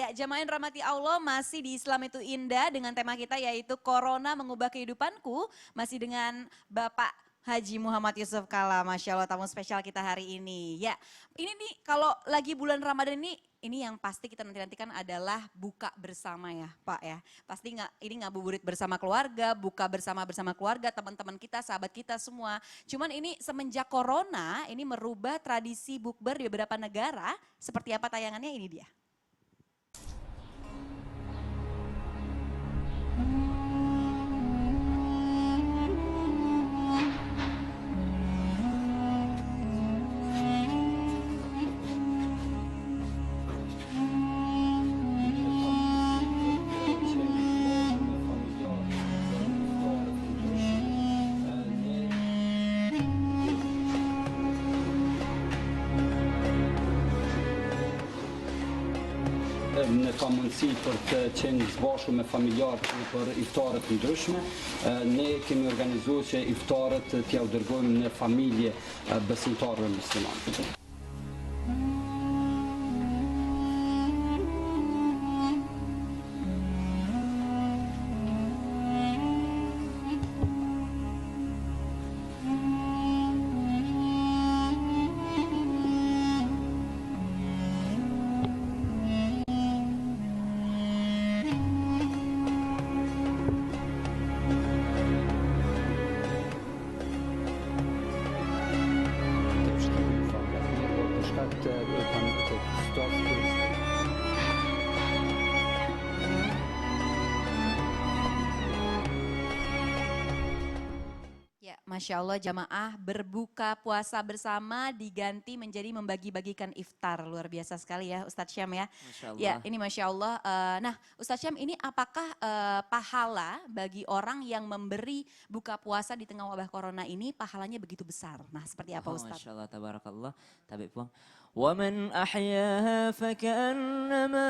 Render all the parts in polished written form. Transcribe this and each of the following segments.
Ya, jamaah yang rahmati Allah, masih di Islam itu indah dengan tema kita yaitu Corona Mengubah Kehidupanku. Masih dengan Bapak Haji Muhammad Yusuf Kalla, Masya Allah tamu spesial kita hari ini. Ya, ini nih kalau lagi bulan Ramadan ini yang pasti kita nanti-nantikan adalah buka bersama ya Pak ya. Pasti ini ngabuburit bersama keluarga, buka bersama keluarga, teman-teman kita, sahabat kita semua. Cuman ini semenjak Corona, ini merubah tradisi bukber di beberapa negara. Seperti apa tayangannya, ini dia. Ne ka mundësi për të qenë bashku me familjarët për iftarët ndryshme. Ne kemi organizuar që iftarët t'ja u dërgojmë në familje besimtarëve muslimanë. Ya, Masya Allah jamaah berbuka puasa bersama diganti menjadi membagi-bagikan iftar. Luar biasa sekali ya Ustadz Syam ya. Masya Allah. Ya ini Masya Allah. Nah Ustadz Syam, ini apakah pahala bagi orang yang memberi buka puasa di tengah wabah corona ini pahalanya begitu besar? Nah seperti apa Ustadz? Masya Allah, tabarakallah. Tapi puang. وَمَنْ أَحْيَاهَا فَكَأَنَّمَا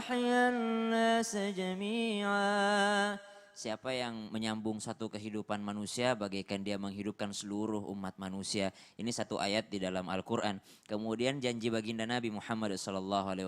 أَحْيَا النَّاسَ جَمِيعًا. Siapa yang menyambung satu kehidupan manusia bagaikan dia menghidupkan seluruh umat manusia. Ini satu ayat di dalam Al-Quran. Kemudian janji baginda Nabi Muhammad SAW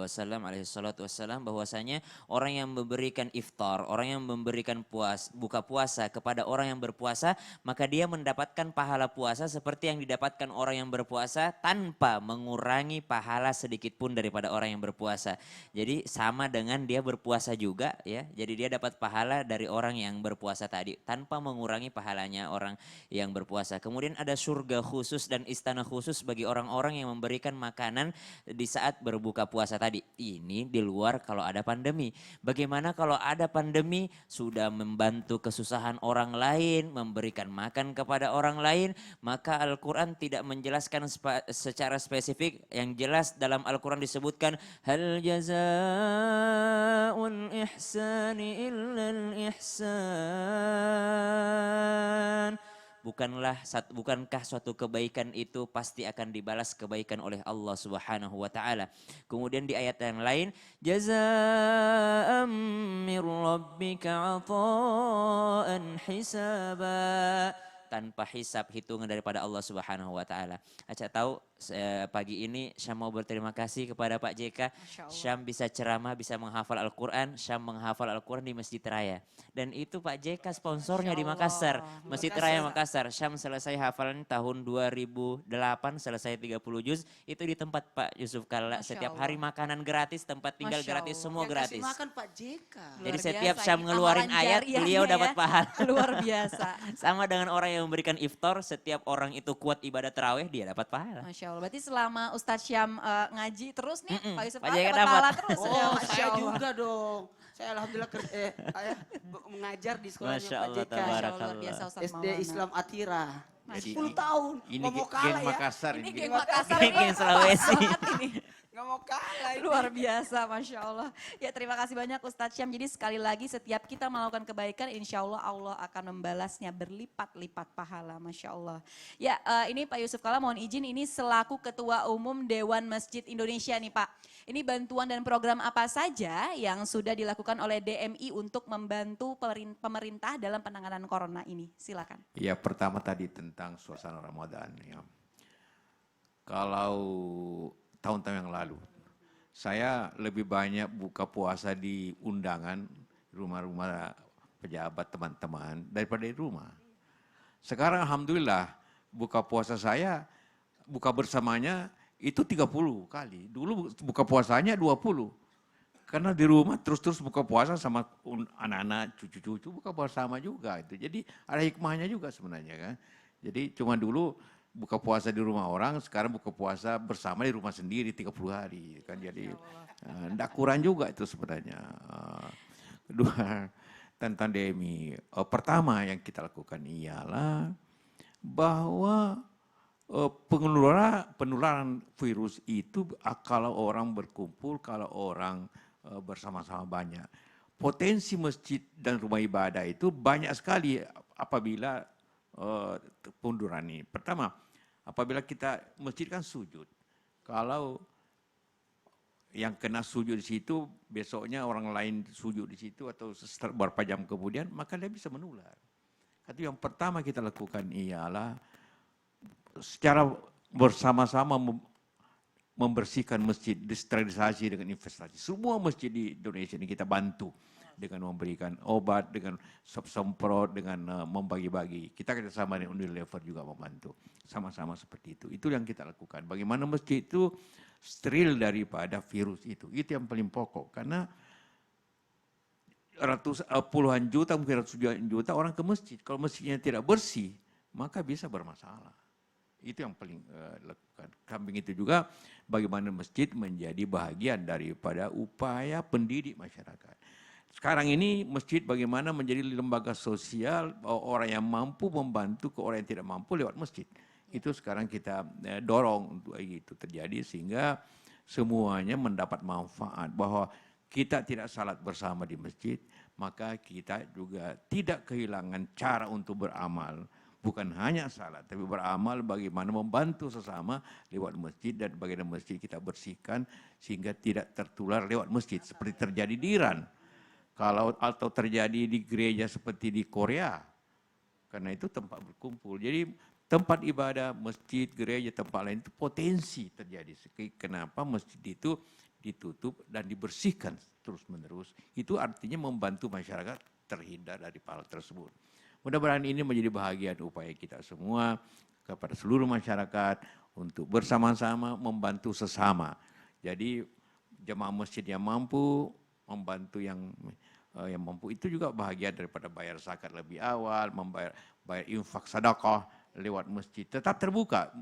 bahwasanya orang yang memberikan iftar, orang yang memberikan buka puasa kepada orang yang berpuasa, maka dia mendapatkan pahala puasa seperti yang didapatkan orang yang berpuasa tanpa mengurangi pahala sedikit pun daripada orang yang berpuasa. Jadi sama dengan dia berpuasa juga ya. Jadi dia dapat pahala dari orang yang berpuasa tadi tanpa mengurangi pahalanya orang yang berpuasa. Kemudian ada surga khusus dan istana khusus bagi orang-orang yang memberikan makanan di saat berbuka puasa tadi. Ini di luar kalau ada pandemi. Bagaimana kalau ada pandemi sudah membantu kesusahan orang lain, memberikan makan kepada orang lain, maka Al-Quran tidak menjelaskan secara spesifik. Yang jelas dalam Al-Quran disebutkan hal jazaa'ul ihsani illal ihsan. Bukankah suatu kebaikan itu pasti akan dibalas kebaikan oleh Allah Subhanahu wa taala. Kemudian di ayat yang lain jazaa'an mir rabbika 'ata'an hisaba, tanpa hisab hitungan daripada Allah Subhanahu wa taala. Acak tahu pagi ini Syam mau berterima kasih kepada Pak JK. Syam bisa ceramah, bisa menghafal Al-Quran. Syam menghafal Al-Quran di Masjid Raya. Dan itu Pak JK sponsornya di Makassar. Masjid Raya Makassar. Syam selesai hafalan tahun 2008, selesai 30 juz. Itu di tempat Pak Yusuf Kalla. Setiap hari makanan gratis, tempat tinggal gratis, semua gratis. Kasih makan Pak JK. Jadi setiap Syam ngeluarin ayat, beliau dapat pahala. Luar biasa. Sama dengan orang yang memberikan iftar, setiap orang itu kuat ibadah tarawih, dia dapat pahala. Masya Allah, berarti selama Ustadz Syam ngaji terus nih, Pak Yusuf Pak dapat JK pahala dapat. terus. Oh, Masya saya Allah. juga dong. Saya alhamdulillah mengajar di sekolahnya Masya Pak Allah, JK. tabarakallah. Luar biasa Ustadz SD Maulana. Islam Atira. Jadi 10 tahun. Ini Nggak mau geng kalah ya. Makassar. Ini Ini geng Makassar Geng ini Sulawesi. banget ini. Nggak mau kalah ini. Luar biasa, Masya Allah. Ya terima kasih banyak Ustadz Syam. Jadi sekali lagi setiap kita melakukan kebaikan, insya Allah Allah akan membalasnya berlipat-lipat pahala, Masya Allah. Ya ini Pak Yusuf Kalla mohon izin, ini selaku Ketua Umum Dewan Masjid Indonesia nih Pak. Ini bantuan dan program apa saja yang sudah dilakukan oleh DMI untuk membantu pemerintah dalam penanganan corona ini? Silakan. ya pertama tadi tentang suasana Ramadan ya. Kalau tahun-tahun yang lalu saya lebih banyak buka puasa di undangan, rumah-rumah pejabat teman-teman daripada di rumah. Sekarang alhamdulillah buka puasa saya, buka bersamanya itu 30 kali. Dulu buka puasanya 20. Karena di rumah terus-terus buka puasa sama anak-anak, cucu-cucu buka bersama juga itu. Jadi ada hikmahnya juga sebenarnya kan. Jadi cuma dulu buka puasa di rumah orang, sekarang buka puasa bersama di rumah sendiri 30 hari kan. Jadi enggak kurang juga itu sebenarnya. Kedua tentang DMI. Pertama yang kita lakukan ialah bahwa penularan virus itu kalau orang berkumpul, kalau orang bersama-sama banyak. Potensi masjid dan rumah ibadah itu banyak sekali apabila penularan ini. Pertama, apabila kita masjid kan sujud. Kalau yang kena sujud di situ, besoknya orang lain sujud di situ atau beberapa jam kemudian, maka dia bisa menular. Tapi yang pertama kita lakukan ialah secara bersama-sama membersihkan masjid, disterilisasi dengan investasi. Semua masjid di Indonesia ini kita bantu dengan memberikan obat, dengan semprot, dengan membagi-bagi. Kita kerjasama dengan Unilever juga membantu. Sama-sama seperti itu. Itu yang kita lakukan. Bagaimana masjid itu steril daripada virus itu. Itu yang paling pokok. Karena puluhan juta, mungkin ratusan juta orang ke masjid. Kalau masjidnya tidak bersih, maka bisa bermasalah. Itu yang paling lakukan. Samping itu juga bagaimana masjid menjadi bahagian daripada upaya pendidik masyarakat. Sekarang ini masjid bagaimana menjadi lembaga sosial, orang yang mampu membantu ke orang yang tidak mampu lewat masjid. Itu sekarang kita dorong untuk itu terjadi sehingga semuanya mendapat manfaat. Bahwa kita tidak salat bersama di masjid, maka kita juga tidak kehilangan cara untuk beramal. Bukan hanya salat, tapi beramal bagaimana membantu sesama lewat masjid dan bagaimana masjid kita bersihkan sehingga tidak tertular lewat masjid. Seperti terjadi di Iran. Atau terjadi di gereja seperti di Korea. Karena itu tempat berkumpul. Jadi tempat ibadah, masjid, gereja, tempat lain itu potensi terjadi. Kenapa masjid itu ditutup dan dibersihkan terus-menerus. Itu artinya membantu masyarakat terhindar dari hal tersebut. Mudah-mudahan ini menjadi bahagian upaya kita semua kepada seluruh masyarakat untuk bersama-sama membantu sesama. Jadi jemaah masjid yang mampu membantu yang mampu itu juga bahagian daripada bayar zakat lebih awal, bayar infak sedekah lewat masjid. Tetap terbuka,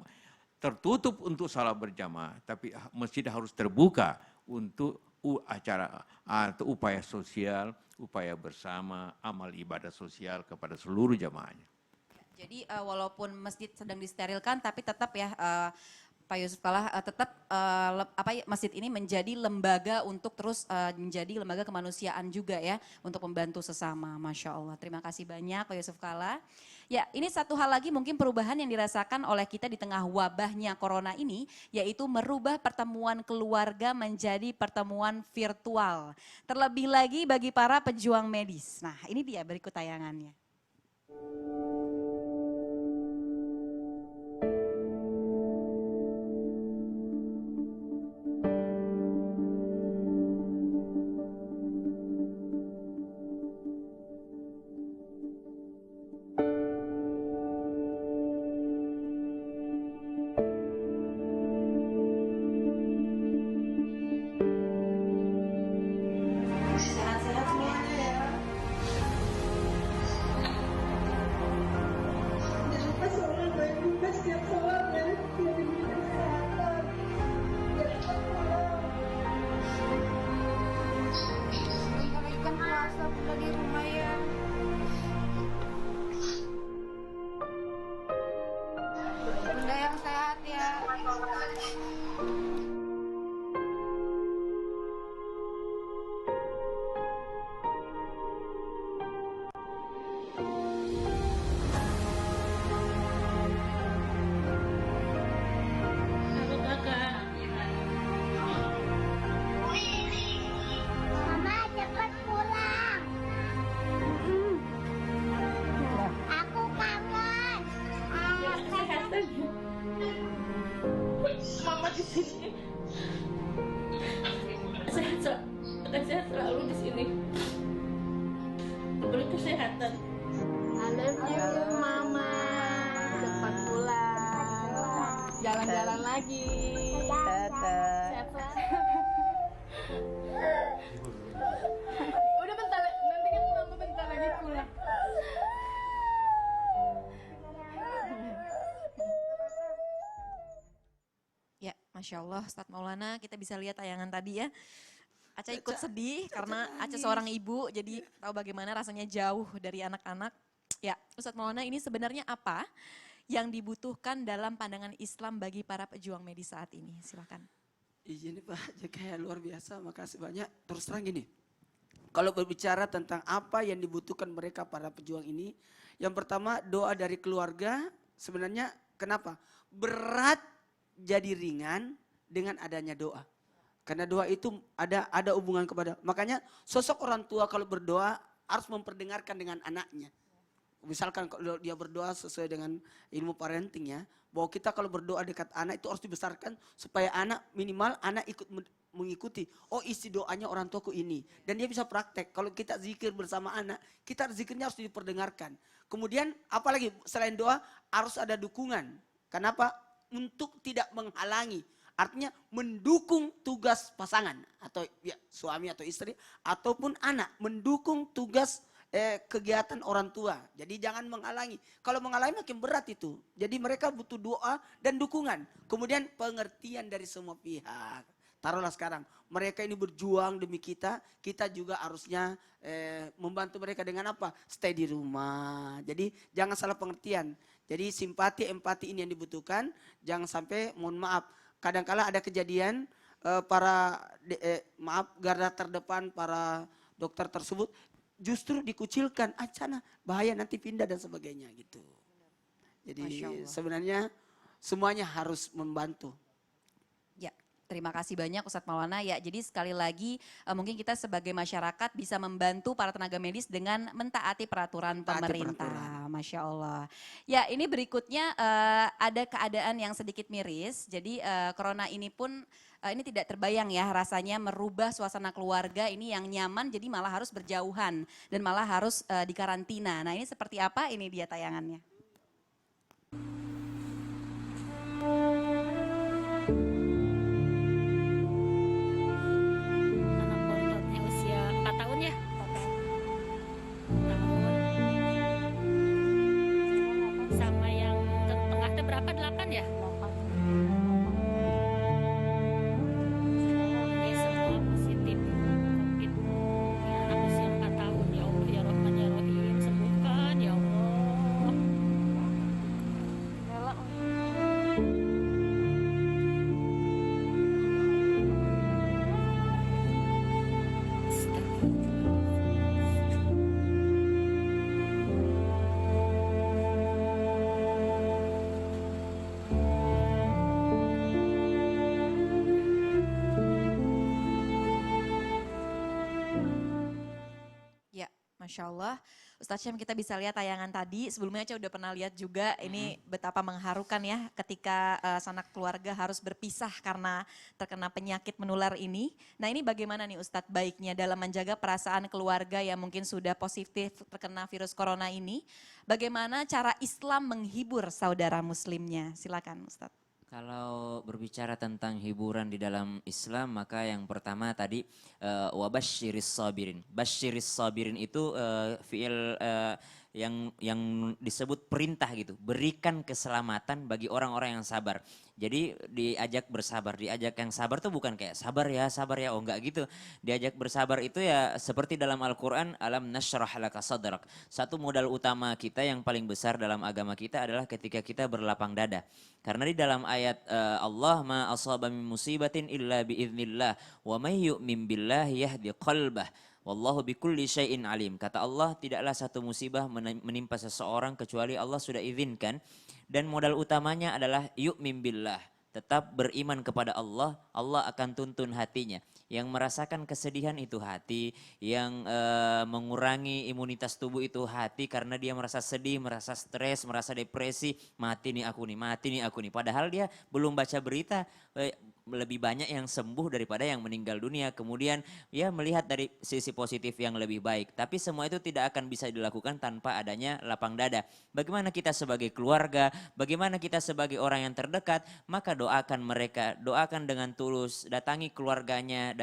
tertutup untuk salat berjamaah, tapi masjid harus terbuka untuk acara atau upaya sosial, upaya bersama, amal ibadah sosial kepada seluruh jamaahnya. Jadi walaupun masjid sedang disterilkan, tapi tetap ya Pak Yusuf Kalla tetap masjid ini menjadi lembaga untuk terus menjadi lembaga kemanusiaan juga ya, untuk membantu sesama. Masya Allah. Terima kasih banyak Pak Yusuf Kalla. Ya, ini satu hal lagi mungkin perubahan yang dirasakan oleh kita di tengah wabahnya corona ini, yaitu merubah pertemuan keluarga menjadi pertemuan virtual. Terlebih lagi bagi para pejuang medis. Nah, ini dia berikut tayangannya. Bunda yang sehat ya. Mama cepat pulang. Aku kangen. Mama di sini. jalan-jalan lagi. Dadah. Sehat selalu. Udah bentar, nanti kan mama bentar lagi pulang. Ya, Masya Allah Ustadz Maulana, kita bisa lihat tayangan tadi ya. Aca ikut sedih karena Aca seorang ibu, jadi tahu bagaimana rasanya jauh dari anak-anak. Ya, Ustadz Maulana, ini sebenarnya apa yang dibutuhkan dalam pandangan Islam bagi para pejuang medis saat ini? Silakan. Izin Pak, kayak luar biasa, makasih banyak. Terus terang gini, kalau berbicara tentang apa yang dibutuhkan mereka para pejuang ini, yang pertama doa dari keluarga. Sebenarnya kenapa? Berat jadi ringan dengan adanya doa. Karena doa itu ada hubungan kepada, makanya sosok orang tua kalau berdoa harus memperdengarkan dengan anaknya. Misalkan kalau dia berdoa sesuai dengan ilmu parenting ya, bahwa kita kalau berdoa dekat anak itu harus dibesarkan supaya anak minimal anak ikut mengikuti. Oh isi doanya orang tuaku ini. Dan dia bisa praktek. Kalau kita zikir bersama anak, kita zikirnya harus diperdengarkan. Kemudian apalagi selain doa harus ada dukungan. Kenapa? Untuk tidak menghalangi. Artinya mendukung tugas pasangan atau ya, suami atau istri ataupun anak. Mendukung tugas kegiatan orang tua. Jadi jangan menghalangi. Kalau menghalangi makin berat itu. Jadi mereka butuh doa dan dukungan. Kemudian pengertian dari semua pihak. Taruhlah sekarang mereka ini berjuang demi kita. Kita juga harusnya membantu mereka dengan apa? Stay di rumah. Jadi jangan salah pengertian. Jadi simpati, empati ini yang dibutuhkan. Jangan sampai mohon maaf. Kadang-kala ada kejadian garda terdepan para dokter tersebut justru dikucilkan, acana bahaya nanti pindah dan sebagainya gitu. Jadi sebenarnya semuanya harus membantu. Ya, terima kasih banyak Ustadz Maulana. Ya, jadi sekali lagi mungkin kita sebagai masyarakat bisa membantu para tenaga medis dengan mentaati peraturan pemerintah. Masya Allah. Ya, ini berikutnya ada keadaan yang sedikit miris. Jadi corona ini pun ini tidak terbayang ya rasanya merubah suasana keluarga ini yang nyaman jadi malah harus berjauhan dan malah harus dikarantina. Nah ini seperti apa? Ini dia tayangannya. Anak bontot yang usia 4 tahun ya? 4 tahun. Sama yang tengah teh berapa? 8 ya? Ini semua positif COVID. Ini anak usia 4 tahun. Ya Allah, ya Rahman, ya Rahim. Sembuhkan, ya Allah. Ya, Masya Allah. Ustadz Syam kita bisa lihat tayangan tadi, sebelumnya Aca udah pernah lihat juga ini betapa mengharukan ya ketika sanak keluarga harus berpisah karena terkena penyakit menular ini. Nah ini bagaimana nih Ustadz baiknya dalam menjaga perasaan keluarga yang mungkin sudah positif terkena virus corona ini. Bagaimana cara Islam menghibur saudara muslimnya? Silakan Ustadz. Kalau berbicara tentang hiburan di dalam Islam, maka yang pertama tadi wabasyiris sabirin. Basyiris sabirin itu fiil yang disebut perintah gitu. Berikan keselamatan bagi orang-orang yang sabar. Jadi diajak bersabar, diajak yang sabar tuh bukan kayak sabar ya, oh enggak gitu. Diajak bersabar itu ya seperti dalam Al-Quran, alam nashrah laka sadrak. Satu modal utama kita yang paling besar dalam agama kita adalah ketika kita berlapang dada. Karena di dalam ayat Allah ma asaba min musibatin illa biiznillah wa may yu'min billahi yahdi qalbah. Wallahu bikulli syai'in alim. Kata Allah, tidaklah satu musibah menimpa seseorang kecuali Allah sudah izinkan. Dan modal utamanya adalah yu'min billah. Tetap beriman kepada Allah, Allah akan tuntun hatinya. Yang merasakan kesedihan itu hati, yang mengurangi imunitas tubuh itu hati karena dia merasa sedih, merasa stres, merasa depresi, mati nih aku nih. Padahal dia belum baca berita, lebih banyak yang sembuh daripada yang meninggal dunia. Kemudian ya melihat dari sisi positif yang lebih baik. Tapi semua itu tidak akan bisa dilakukan tanpa adanya lapang dada. Bagaimana kita sebagai keluarga, bagaimana kita sebagai orang yang terdekat, maka doakan mereka, doakan dengan tulus, datangi keluarganya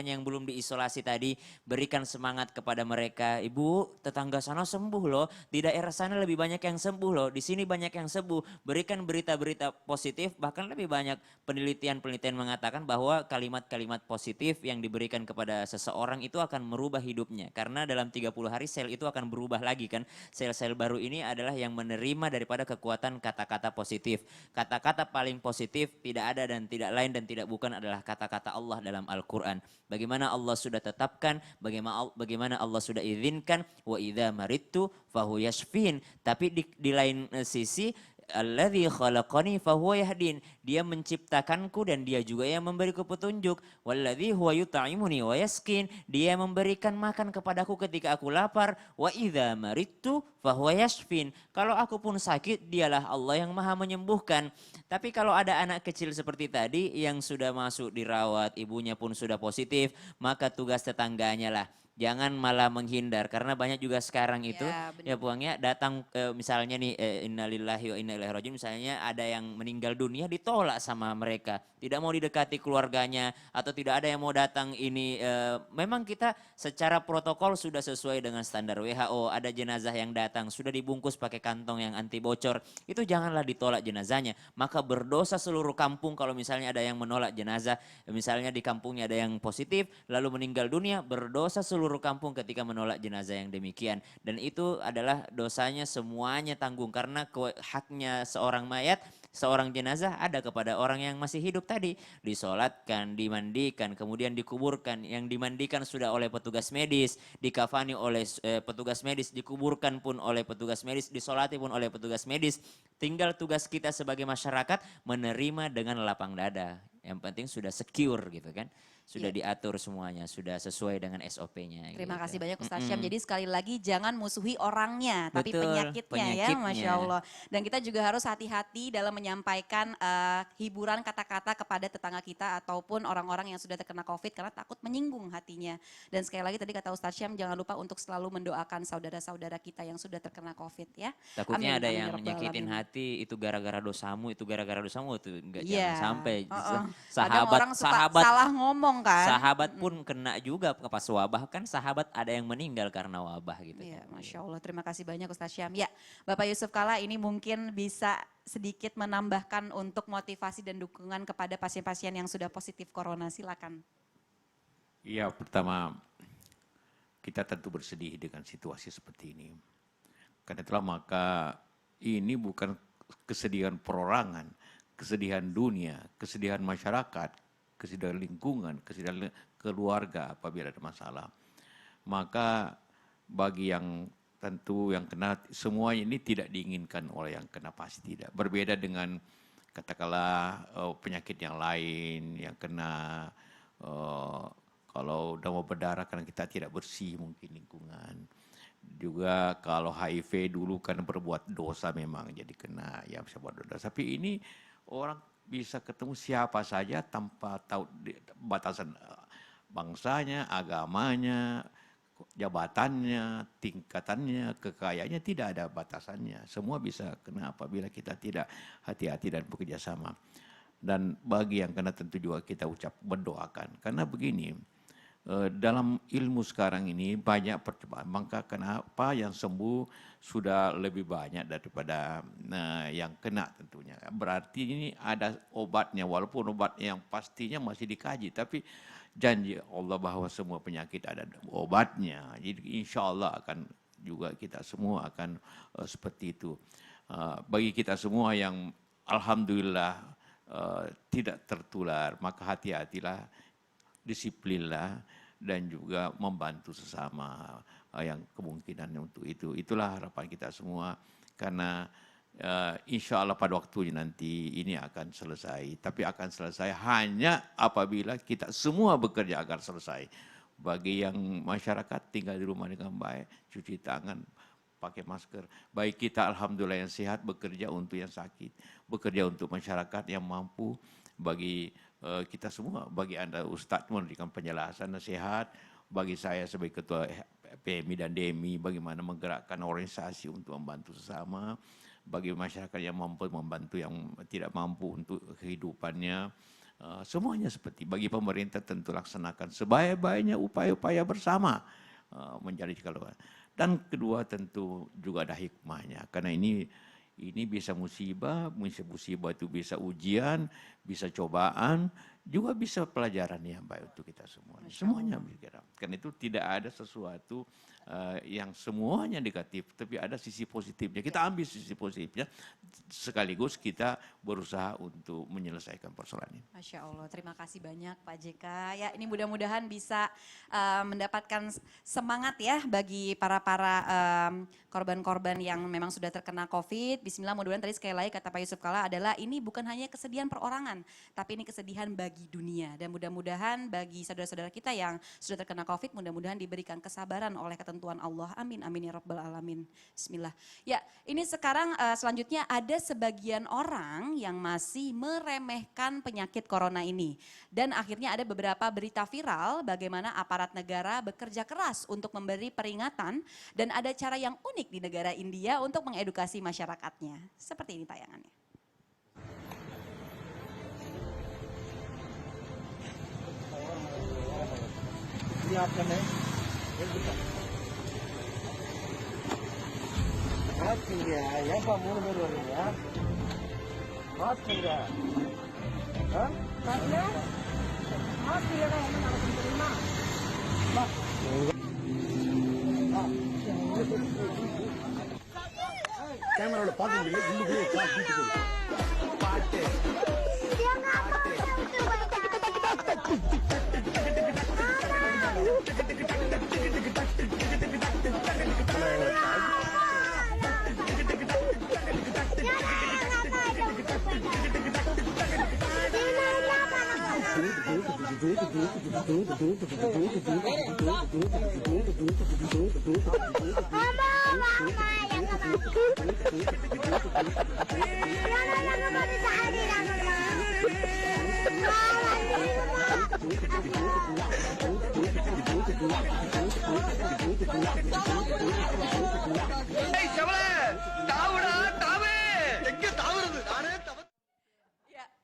yang belum diisolasi tadi, berikan semangat kepada mereka. Ibu, tetangga sana sembuh loh, di daerah sana lebih banyak yang sembuh loh, di sini banyak yang sembuh. Berikan berita-berita positif, bahkan lebih banyak penelitian mengatakan bahwa kalimat-kalimat positif yang diberikan kepada seseorang itu akan merubah hidupnya. Karena dalam 30 hari sel itu akan berubah lagi kan. Sel-sel baru ini adalah yang menerima daripada kekuatan kata-kata positif. Kata-kata paling positif tidak ada dan tidak lain dan tidak bukan adalah kata-kata Allah dalam Al-Quran. Bagaimana Allah sudah tetapkan, bagaimana Allah sudah izinkan, wa idza maridtu fahu yashfin. Tapi di lain sisi, alladzi khalaqani fahuwa yahdin. Dia menciptakanku dan dia juga yang memberiku petunjuk. Walladzi huwa yut'imuni wa yasqin. Dia memberikan makan kepadaku ketika aku lapar. Wa idza maridtu fahuwa yashfin. Kalau aku pun sakit, dialah Allah yang Maha menyembuhkan. Tapi kalau ada anak kecil seperti tadi yang sudah masuk dirawat, ibunya pun sudah positif, maka tugas tetangganya lah. Jangan malah menghindar karena banyak juga sekarang itu ya buangnya datang misalnya nih innalillahi wa inna ilaihi rajiun, misalnya ada yang meninggal dunia ditolak sama mereka, tidak mau didekati keluarganya atau tidak ada yang mau datang ini. Memang kita secara protokol sudah sesuai dengan standar WHO, ada jenazah yang datang sudah dibungkus pakai kantong yang anti bocor, itu janganlah ditolak jenazahnya, maka berdosa seluruh kampung kalau misalnya ada yang menolak jenazah. Misalnya di kampungnya ada yang positif lalu meninggal dunia, berdosa seluruh kampung ketika menolak jenazah yang demikian. Dan itu adalah dosanya semuanya tanggung karena haknya seorang mayat, seorang jenazah ada kepada orang yang masih hidup tadi. Disolatkan, dimandikan, kemudian dikuburkan. Yang dimandikan sudah oleh petugas medis, dikafani oleh petugas medis, dikuburkan pun oleh petugas medis, disolati pun oleh petugas medis. Tinggal tugas kita sebagai masyarakat menerima dengan lapang dada. Yang penting sudah secure gitu kan. Sudah diatur semuanya, sudah sesuai dengan SOP-nya. Terima gitu. kasih banyak Ustaz Syam. Jadi sekali lagi jangan musuhi orangnya, tapi Betul, penyakitnya ya, penyakitnya. Masya Allah. Dan kita juga harus hati-hati dalam menyampaikan hiburan kata-kata kepada tetangga kita ataupun orang-orang yang sudah terkena COVID karena takut menyinggung hatinya. Dan sekali lagi tadi kata Ustaz Syam, jangan lupa untuk selalu mendoakan saudara-saudara kita yang sudah terkena COVID ya. Takutnya Amin, ada amin, yang ya Rabbal nyakitin alamin. hati, itu gara-gara dosamu, itu gara-gara dosamu, itu enggak, Iya. jangan sampai. Kadang orang suka salah ngomong kan. Sahabat pun kena juga pas wabah, kan sahabat ada yang meninggal karena wabah gitu. Iya, Masya Allah. Terima kasih banyak Ustaz Syam. Ya, Bapak Yusuf Kalla ini mungkin bisa sedikit menambahkan untuk motivasi dan dukungan kepada pasien-pasien yang sudah positif corona. Silakan. Iya, pertama kita tentu bersedih dengan situasi seperti ini. Karena itulah maka ini bukan kesedihan perorangan, kesedihan dunia, kesedihan masyarakat, kesedihan lingkungan, kesedihan keluarga apabila ada masalah. Maka bagi yang tentu yang kena, semua ini tidak diinginkan oleh yang kena, pasti tidak. Berbeda dengan katakanlah penyakit yang lain yang kena kalau demam berdarah karena kita tidak bersih mungkin lingkungan. Juga kalau HIV dulu kan berbuat dosa memang jadi kena ya bisa buat dosa. Tapi ini orang bisa ketemu siapa saja tanpa tahu batasan bangsanya, agamanya, jabatannya, tingkatannya, kekayaannya, tidak ada batasannya. Semua bisa kena apabila kita tidak hati-hati dan bekerja sama. Dan bagi yang kena tentu juga kita berdoakan. Karena begini, dalam ilmu sekarang ini banyak percobaan. Maka kenapa yang sembuh sudah lebih banyak daripada yang kena tentunya. Berarti ini ada obatnya, walaupun obat yang pastinya masih dikaji. Tapi janji Allah bahwa semua penyakit ada obatnya. Jadi insya Allah akan juga kita semua akan seperti itu. Bagi kita semua yang alhamdulillah tidak tertular, maka hati-hatilah, disiplinlah, dan juga membantu sesama yang kemungkinannya untuk itu. Itulah harapan kita semua, karena insya Allah pada waktunya nanti ini akan selesai. Tapi akan selesai hanya apabila kita semua bekerja agar selesai. Bagi yang masyarakat tinggal di rumah dengan baik, cuci tangan, pakai masker. Baik kita alhamdulillah yang sehat bekerja untuk yang sakit, bekerja untuk masyarakat yang mampu, bagi kita semua, bagi Anda Ustadz memberikan penjelasan, nasihat, bagi saya sebagai Ketua PMI dan DMI bagaimana menggerakkan organisasi untuk membantu sesama, bagi masyarakat yang mampu membantu yang tidak mampu untuk kehidupannya. Semuanya seperti bagi pemerintah tentu laksanakan sebaik-baiknya upaya-upaya bersama menjadi keluar. Dan kedua tentu juga ada hikmahnya karena ini bisa musibah itu bisa ujian, bisa cobaan, juga bisa pelajaran yang baik untuk kita semua. Semuanya bergerak. Karena itu tidak ada sesuatu yang semuanya negatif, tapi ada sisi positifnya. Kita ambil sisi positifnya, sekaligus kita berusaha untuk menyelesaikan persoalan ini. Masya Allah, terima kasih banyak Pak JK. Ya, ini mudah-mudahan bisa mendapatkan semangat ya bagi para korban-korban yang memang sudah terkena COVID. Bismillah, mudah-mudahan tadi sekali lagi kata Pak Yusuf Kalla adalah ini bukan hanya kesedihan perorangan, tapi ini kesedihan bagi dunia. Dan mudah-mudahan bagi saudara-saudara kita yang sudah terkena COVID, mudah-mudahan diberikan kesabaran oleh ketentuan Allah. Amin, amin ya rabbal alamin. Bismillah. Ya, ini sekarang selanjutnya ada sebagian orang yang masih meremehkan penyakit corona ini. Dan akhirnya ada beberapa berita viral bagaimana aparat negara bekerja keras untuk memberi peringatan dan ada cara yang unik di negara India untuk mengedukasi masyarakatnya. Seperti ini tayangannya. Dia nggak mau coba.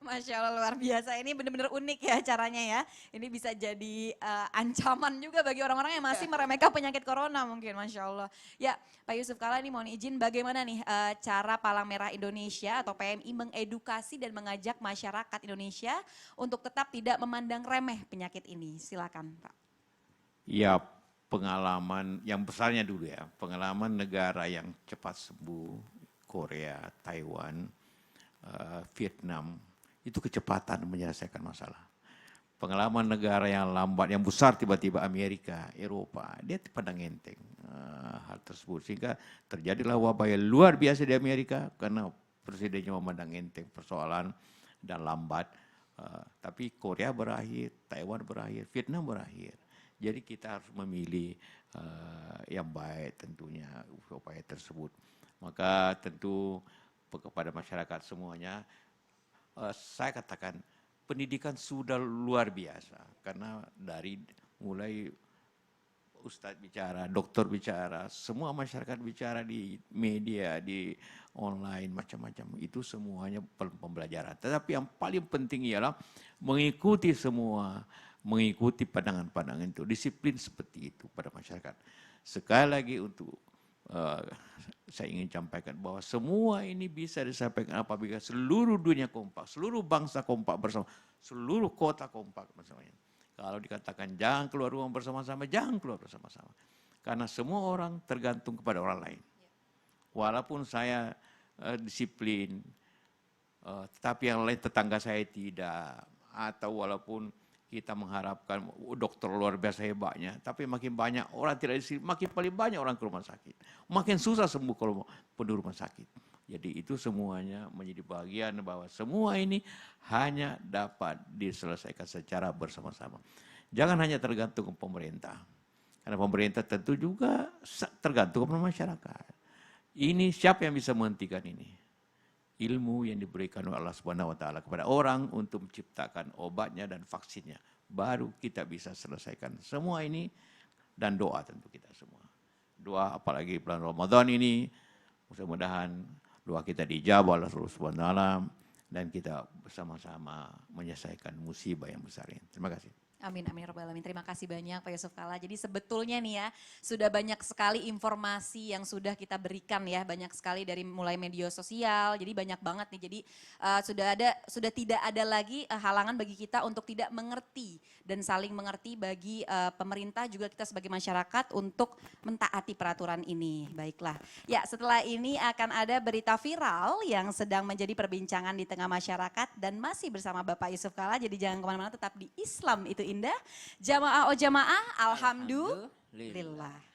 Masya Allah, luar biasa, ini benar-benar unik ya caranya ya. Ini bisa jadi ancaman juga bagi orang-orang yang masih meremehkan penyakit corona mungkin, Masya Allah. Ya Pak Yusuf Kalla, ini mohon izin bagaimana nih cara Palang Merah Indonesia atau PMI mengedukasi dan mengajak masyarakat Indonesia untuk tetap tidak memandang remeh penyakit ini. Silakan Pak. Ya, pengalaman yang besarnya dulu ya, pengalaman negara yang cepat sembuh, Korea, Taiwan, Vietnam, itu kecepatan menyelesaikan masalah. Pengalaman negara yang lambat, yang besar tiba-tiba Amerika, Eropa, dia pandang enteng hal tersebut. Sehingga terjadilah wabah yang luar biasa di Amerika karena presidennya memandang enteng persoalan dan lambat. Tapi Korea berakhir, Taiwan berakhir, Vietnam berakhir. Jadi kita harus memilih yang baik tentunya upaya tersebut. Maka tentu kepada masyarakat semuanya, saya katakan pendidikan sudah luar biasa. Karena dari mulai ustadz bicara, dokter bicara, semua masyarakat bicara di media, di online, macam-macam. Itu semuanya pembelajaran. Tetapi yang paling penting ialah mengikuti semua, mengikuti pandangan-pandangan itu, disiplin seperti itu pada masyarakat. Sekali lagi untuk saya ingin sampaikan bahwa semua ini bisa disampaikan apabila seluruh dunia kompak, seluruh bangsa kompak bersama, seluruh kota kompak bersama. Kalau dikatakan jangan keluar rumah bersama-sama, jangan keluar bersama-sama. Karena semua orang tergantung kepada orang lain. Walaupun saya disiplin, tetapi yang lain tetangga saya tidak, atau walaupun kita mengharapkan dokter luar biasa hebatnya, tapi makin banyak orang tidak disiplin, makin paling banyak orang ke rumah sakit. Makin susah sembuh kalau penuh rumah sakit. Jadi itu semuanya menjadi bagian bahwa semua ini hanya dapat diselesaikan secara bersama-sama. Jangan hanya tergantung ke pemerintah. Karena pemerintah tentu juga tergantung kepada masyarakat. Ini siapa yang bisa menghentikan ini? ilmu yang diberikan oleh Allah Subhanahu wa taala kepada orang untuk menciptakan obatnya dan vaksinnya. Baru kita bisa selesaikan semua ini, dan doa tentu kita semua. Doa apalagi bulan Ramadan ini, mudah-mudahan doa kita dijabah oleh Allah Subhanahu wa taala dan kita bersama-sama menyelesaikan musibah yang besar ini. Terima kasih. Amin, amin, rabbal alamin. Terima kasih banyak Pak Yusuf Kalla. Jadi sebetulnya nih ya, sudah banyak sekali informasi yang sudah kita berikan ya, banyak sekali dari mulai media sosial, jadi banyak banget nih. Jadi sudah tidak ada lagi halangan bagi kita untuk tidak mengerti dan saling mengerti bagi pemerintah juga kita sebagai masyarakat untuk mentaati peraturan ini. Baiklah. Ya, setelah ini akan ada berita viral yang sedang menjadi perbincangan di tengah masyarakat dan masih bersama Bapak Yusuf Kalla. Jadi jangan kemana-mana, tetap di Islam itu Indah. Jamaah o jamaah, alhamdulillah.